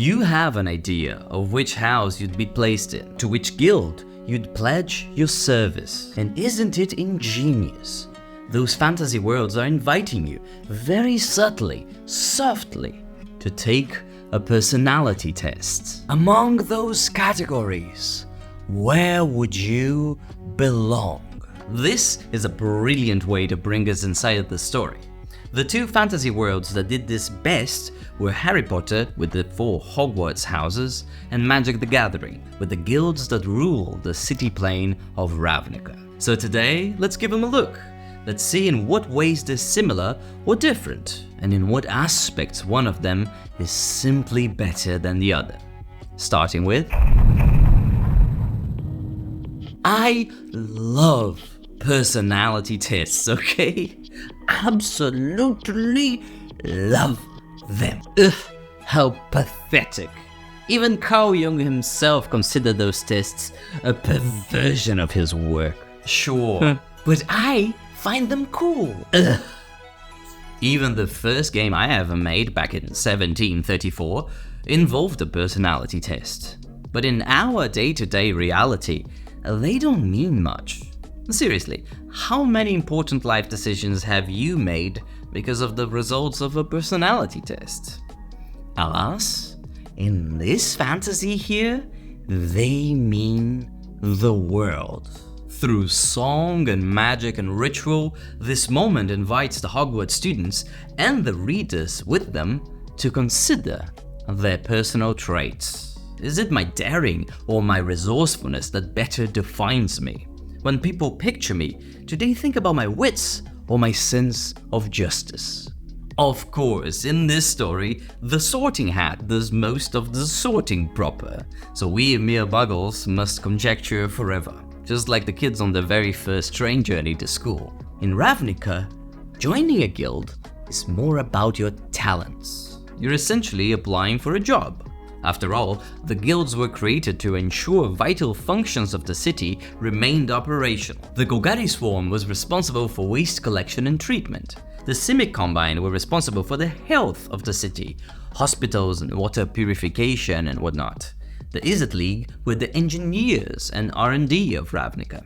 You have an idea of which house you'd be placed in, to which guild you'd pledge your service. And isn't it ingenious? Those fantasy worlds are inviting you, very subtly, softly, to take a personality test. Among those categories, where would you belong? This is a brilliant way to bring us inside the story. The two fantasy worlds that did this best were Harry Potter with the 4 Hogwarts houses and Magic the Gathering with the guilds that rule the city plane of Ravnica. So today, let's give them a look. Let's see in what ways they're similar or different, and in what aspects one of them is simply better than the other. Starting with... I love personality tests, okay? Absolutely love them. Ugh, how pathetic. Even Carl Jung himself considered those tests a perversion of his work. Sure, but I find them cool. Ugh. Even the first game I ever made back in 1734 involved a personality test. But in our day-to-day reality, they don't mean much. Seriously, how many important life decisions have you made because of the results of a personality test? Alas, in this fantasy here, they mean the world. Through song and magic and ritual, this moment invites the Hogwarts students and the readers with them to consider their personal traits. Is it my daring or my resourcefulness that better defines me? When people picture me, do they think about my wits or my sense of justice? Of course, in this story, the sorting hat does most of the sorting proper, so we mere muggles must conjecture forever, just like the kids on their very first train journey to school. In Ravnica, joining a guild is more about your talents. You're essentially applying for a job. After all, the guilds were created to ensure vital functions of the city remained operational. The Golgari Swarm was responsible for waste collection and treatment. The Simic Combine were responsible for the health of the city, hospitals and water purification and whatnot. The Izzet League were the engineers and R&D of Ravnica.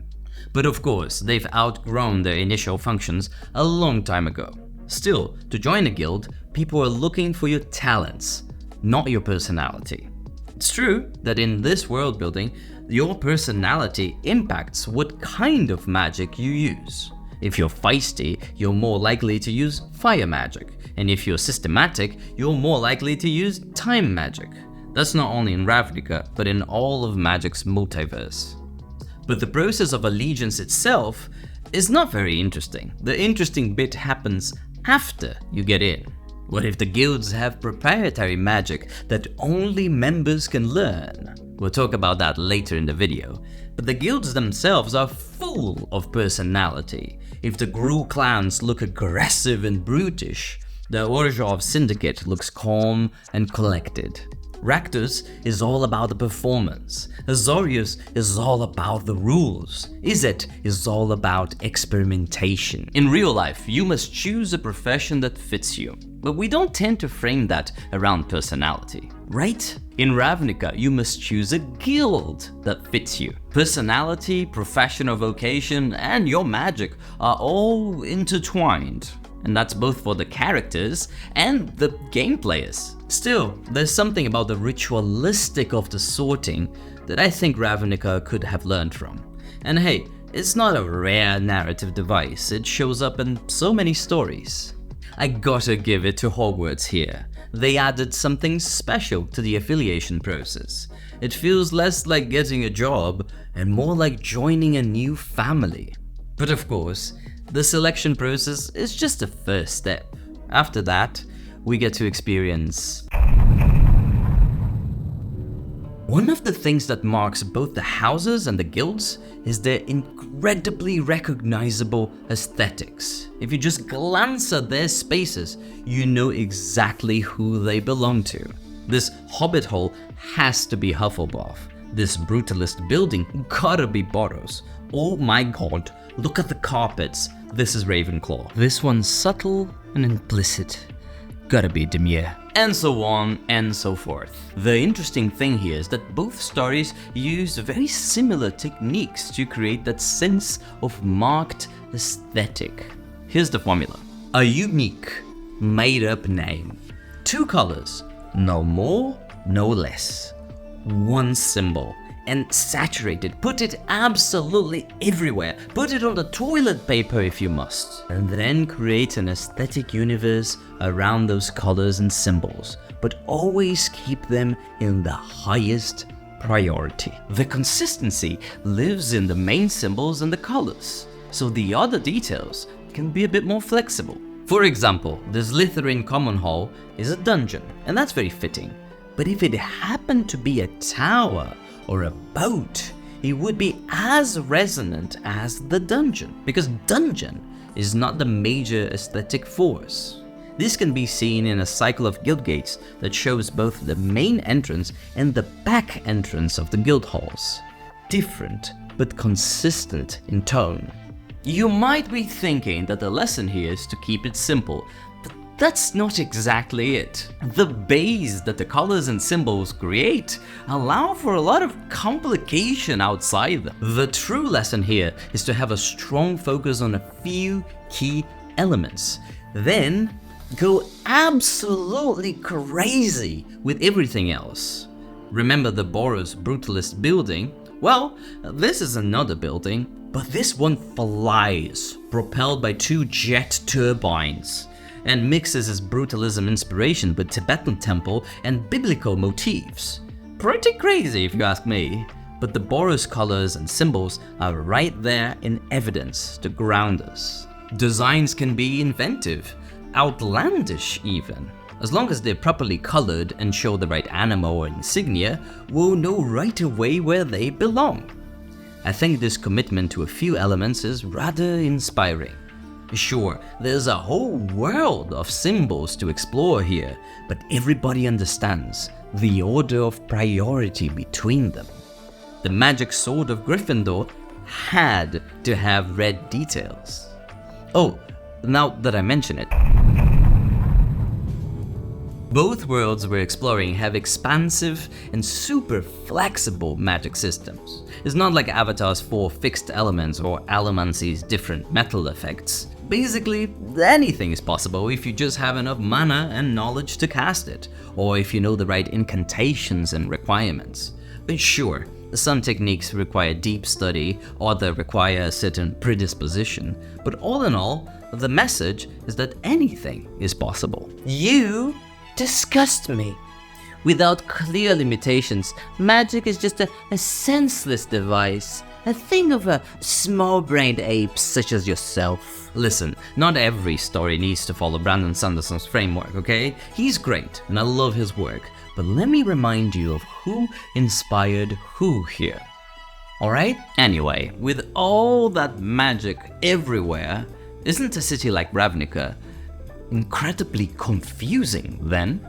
But of course, they've outgrown their initial functions a long time ago. Still, to join a guild, people are looking for your talents, not your personality. It's true that in this world building, your personality impacts what kind of magic you use. If you're feisty, you're more likely to use fire magic, and if you're systematic, you're more likely to use time magic. That's not only in Ravnica, but in all of Magic's multiverse. But the process of allegiance itself is not very interesting. The interesting bit happens after you get in. What if the guilds have proprietary magic that only members can learn? We'll talk about that later in the video. But the guilds themselves are full of personality. If the Gruul clans look aggressive and brutish, the Orzhov Syndicate looks calm and collected. Rakdos is all about the performance. Azorius is all about the rules. Izzet is all about experimentation. In real life, you must choose a profession that fits you. But we don't tend to frame that around personality, right? In Ravnica, you must choose a guild that fits you. Personality, profession or vocation, and your magic are all intertwined. And that's both for the characters and the game players. Still, there's something about the ritualistic of the sorting that I think Ravnica could have learned from. And hey, it's not a rare narrative device, it shows up in so many stories. I gotta give it to Hogwarts here. They added something special to the affiliation process. It feels less like getting a job and more like joining a new family. But of course, the selection process is just the first step. After that, we get to experience. One of the things that marks both the houses and the guilds is their incredibly recognizable aesthetics. If you just glance at their spaces, you know exactly who they belong to. This Hobbit hole has to be Hufflepuff. This brutalist building gotta be Boros. Oh my god, look at the carpets. This is Ravenclaw. This one's subtle and implicit. Gotta be Dimir. and so on and so forth. The interesting thing here is that both stories use very similar techniques to create that sense of marked aesthetic. Here's the formula. A unique, made-up name. 2 colors, no more, no less. 1 symbol, and saturate it. Put it absolutely everywhere. Put it on the toilet paper if you must. And then create an aesthetic universe around those colors and symbols, but always keep them in the highest priority. The consistency lives in the main symbols and the colors, so the other details can be a bit more flexible. For example, the Slytherin common hall is a dungeon, and that's very fitting. But if it happened to be a tower or a boat, it would be as resonant as the dungeon, because dungeon is not the major aesthetic force. This can be seen in a cycle of guild gates that shows both the main entrance and the back entrance of the guild halls. Different, but consistent in tone. You might be thinking that the lesson here is to keep it simple, but that's not exactly it. The base that the colors and symbols create allow for a lot of complication outside them. The true lesson here is to have a strong focus on a few key elements, then go absolutely crazy with everything else. Remember the Boros Brutalist building? Well, this is another building, but this one flies, propelled by 2 jet turbines, and mixes its brutalism inspiration with Tibetan temple and biblical motifs. Pretty crazy if you ask me, but the Boros colors and symbols are right there in evidence to ground us. Designs can be inventive, outlandish even. As long as they're properly colored and show the right animal or insignia, we'll know right away where they belong. I think this commitment to a few elements is rather inspiring. Sure, there's a whole world of symbols to explore here, but everybody understands the order of priority between them. The magic sword of Gryffindor had to have red details. Oh, now that I mention it, both worlds we're exploring have expansive and super flexible magic systems. It's not like Avatar's 4 fixed elements or Allomancy's different metal effects. Basically, anything is possible if you just have enough mana and knowledge to cast it, or if you know the right incantations and requirements. But sure, some techniques require deep study, others require a certain predisposition, but all in all, the message is that anything is possible. You disgust me. Without clear limitations, magic is just a senseless device, a thing of a small-brained apes such as yourself. Listen, not every story needs to follow Brandon Sanderson's framework, okay? He's great, and I love his work, but let me remind you of who inspired who here. Alright? Anyway, with all that magic everywhere, isn't a city like Ravnica incredibly confusing then?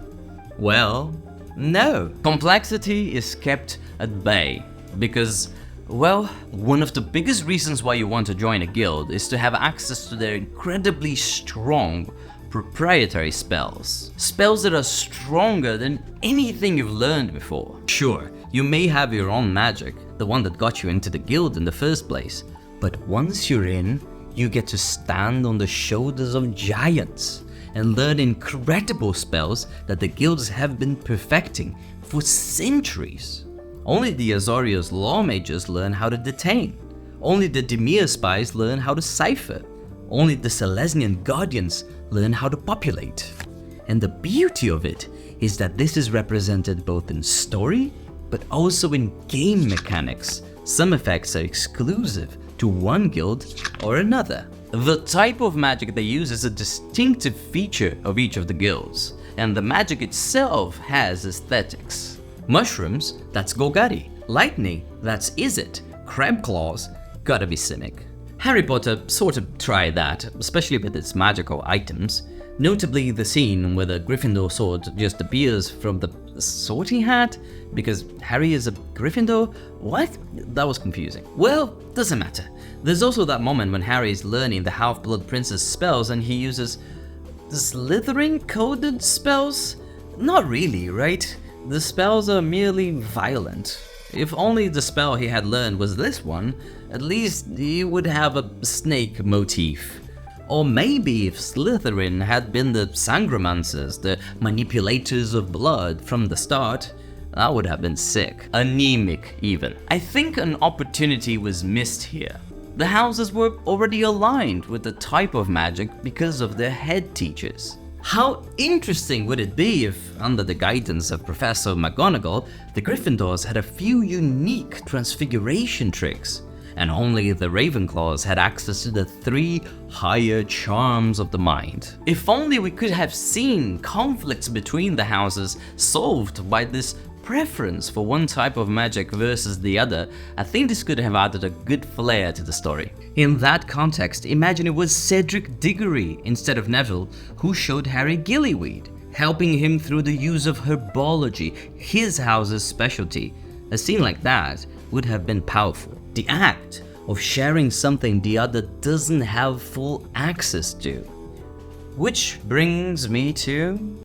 Well, no. Complexity is kept at bay because, well, one of the biggest reasons why you want to join a guild is to have access to their incredibly strong proprietary spells. Spells that are stronger than anything you've learned before. Sure, you may have your own magic, the one that got you into the guild in the first place, but once you're in, you get to stand on the shoulders of giants and learn incredible spells that the guilds have been perfecting for centuries. Only the Azorius law mages learn how to detain. Only the Dimir spies learn how to cipher. Only the Selesnyan guardians learn how to populate. And the beauty of it is that this is represented both in story, but also in game mechanics. Some effects are exclusive to one guild or another. The type of magic they use is a distinctive feature of each of the guilds, and the magic itself has aesthetics. Mushrooms, that's Golgari. Lightning, that's Izzet. Crab claws, gotta be Simic. Harry Potter sort of tried that, especially with its magical items. Notably the scene where the Gryffindor sword just appears from the sword he had because Harry is a Gryffindor? What? That was confusing. Well, doesn't matter. There's also that moment when Harry is learning the Half-Blood Prince's spells and he uses Slytherin coded spells? Not really, right? The spells are merely violent. If only the spell he had learned was this one, at least he would have a snake motif. Or maybe if Slytherin had been the sangromancers, the manipulators of blood from the start, that would have been sick. Anemic, even. I think an opportunity was missed here. The houses were already aligned with the type of magic because of their head teachers. How interesting would it be if, under the guidance of Professor McGonagall, the Gryffindors had a few unique transfiguration tricks, and only the Ravenclaws had access to the 3 higher charms of the mind. If only we could have seen conflicts between the houses solved by this preference for one type of magic versus the other, I think this could have added a good flair to the story. In that context, imagine it was Cedric Diggory instead of Neville who showed Harry gillyweed, helping him through the use of herbology, his house's specialty. A scene like that would have been powerful. The act of sharing something the other doesn't have full access to. Which brings me to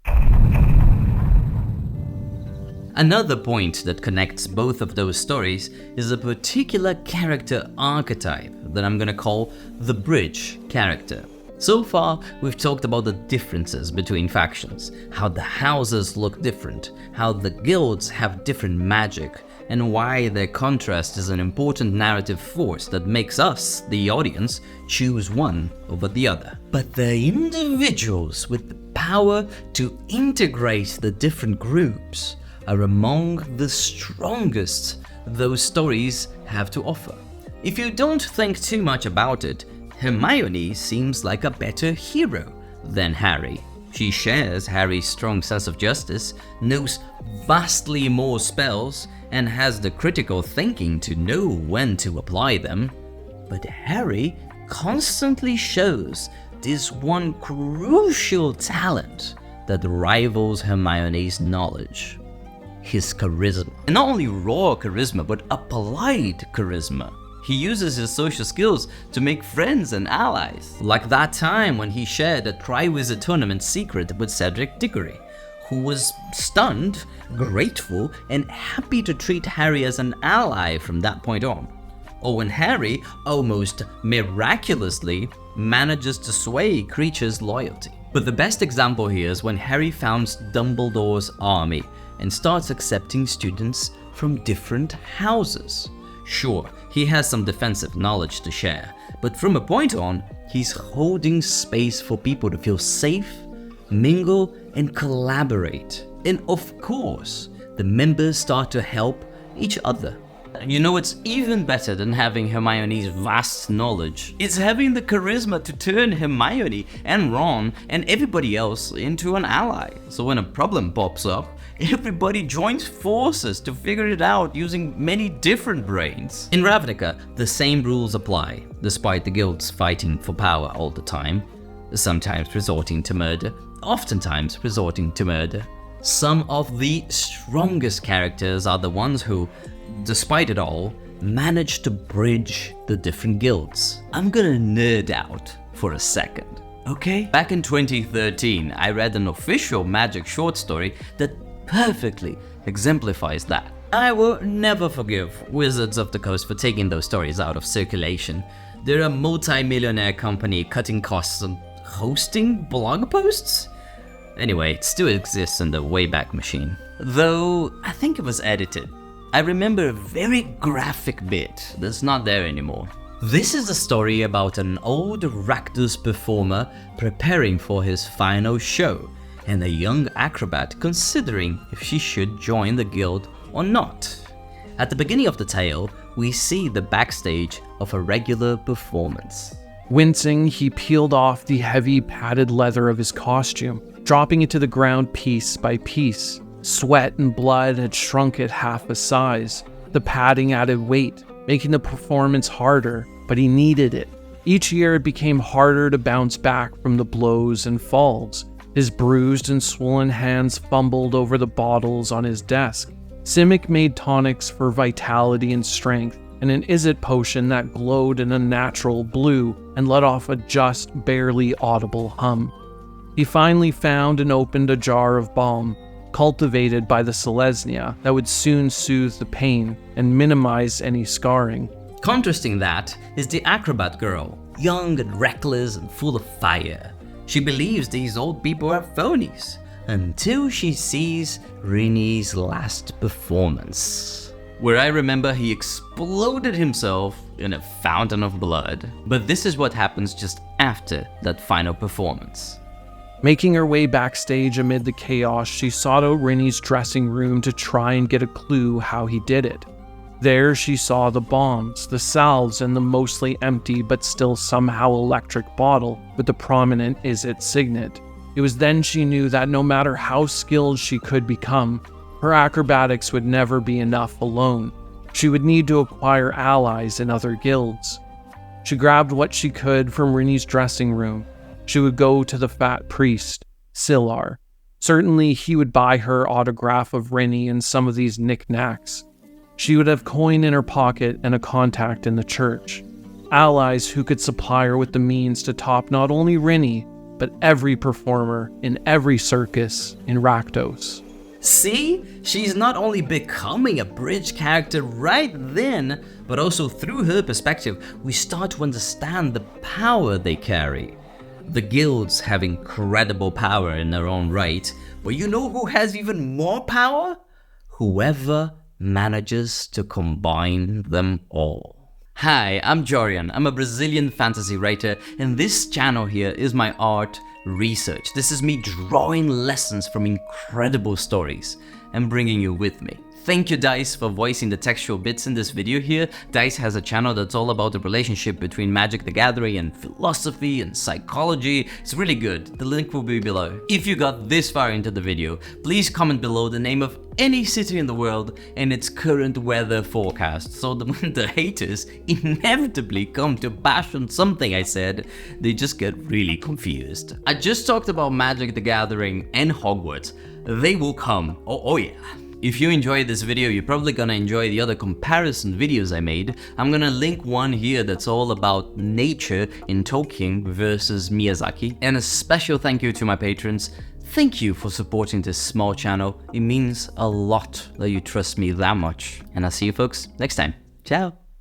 another point that connects both of those stories is a particular character archetype that I'm gonna call the bridge character. So far, we've talked about the differences between factions, how the houses look different, how the guilds have different magic, and why their contrast is an important narrative force that makes us, the audience, choose one over the other. But the individuals with the power to integrate the different groups are among the strongest those stories have to offer. If you don't think too much about it, Hermione seems like a better hero than Harry. She shares Harry's strong sense of justice, knows vastly more spells, and has the critical thinking to know when to apply them. But Harry constantly shows this one crucial talent that rivals Hermione's knowledge. His charisma. And not only raw charisma, but applied charisma. He uses his social skills to make friends and allies. Like that time when he shared a Triwizard Tournament secret with Cedric Diggory, who was stunned, grateful, and happy to treat Harry as an ally from that point on. Or when Harry, almost miraculously, manages to sway Kreacher's loyalty. But the best example here is when Harry founds Dumbledore's army and starts accepting students from different houses. Sure, he has some defensive knowledge to share, but from a point on, he's holding space for people to feel safe, mingle, and collaborate. And of course, the members start to help each other. You know what's even better than having Hermione's vast knowledge? It's having the charisma to turn Hermione and Ron and everybody else into an ally. So when a problem pops up, everybody joins forces to figure it out using many different brains. In Ravnica, the same rules apply, despite the guilds fighting for power all the time, sometimes resorting to murder, oftentimes resorting to murder. Some of the strongest characters are the ones who, despite it all, manage to bridge the different guilds. I'm gonna nerd out for a second, okay? Back in 2013, I read an official magic short story that perfectly exemplifies that. I will never forgive Wizards of the Coast for taking those stories out of circulation. They're a multi-millionaire company cutting costs on hosting blog posts? Anyway, it still exists in the Wayback Machine. Though, I think it was edited. I remember a very graphic bit that's not there anymore. This is a story about an old Rakdos performer preparing for his final show, and a young acrobat considering if she should join the guild or not. At the beginning of the tale, we see the backstage of a regular performance. Wincing, he peeled off the heavy padded leather of his costume, dropping it to the ground piece by piece. Sweat and blood had shrunk it half a size. The padding added weight, making the performance harder, but he needed it. Each year it became harder to bounce back from the blows and falls. His bruised and swollen hands fumbled over the bottles on his desk. Simic made tonics for vitality and strength, and an Izzet potion that glowed in a natural blue and let off a just barely audible hum. He finally found and opened a jar of balm. cultivated by the Selesnya that would soon soothe the pain and minimize any scarring. Contrasting that is the acrobat girl, young and reckless and full of fire. She believes these old people are phonies until she sees Rinny's last performance, where I remember he exploded himself in a fountain of blood. But this is what happens just after that final performance. Making her way backstage amid the chaos, she sought out Rinny's dressing room to try and get a clue how he did it. There she saw the bombs, the salves, and the mostly empty but still somehow electric bottle with the prominent "Is It" signet. It was then she knew that no matter how skilled she could become, her acrobatics would never be enough alone. She would need to acquire allies in other guilds. She grabbed what she could from Rinny's dressing room. She would go to the fat priest, Silar. Certainly he would buy her autograph of Rinny and some of these knickknacks. She would have coin in her pocket and a contact in the church. Allies who could supply her with the means to top not only Rinny, but every performer in every circus in Rakdos. See? She's not only becoming a bridge character right then, but also through her perspective, we start to understand the power they carry. The guilds have incredible power in their own right, but you know who has even more power? Whoever manages to combine them all. Hi, I'm Joriam. I'm a Brazilian fantasy writer, and this channel here is my art research. This is me drawing lessons from incredible stories and bringing you with me. Thank you, Dice, for voicing the textual bits in this video here. Dice has a channel that's all about the relationship between Magic the Gathering and philosophy and psychology. It's really good. The link will be below. If you got this far into the video, please comment below the name of any city in the world and its current weather forecast, so that when the haters inevitably come to bash on something I said, they just get really confused. I just talked about Magic the Gathering and Hogwarts. They will come. Oh yeah. If you enjoyed this video, you're probably gonna enjoy the other comparison videos I made. I'm gonna link one here that's all about nature in Tolkien versus Miyazaki. And a special thank you to my patrons. Thank you for supporting this small channel. It means a lot that you trust me that much. And I'll see you folks next time. Ciao!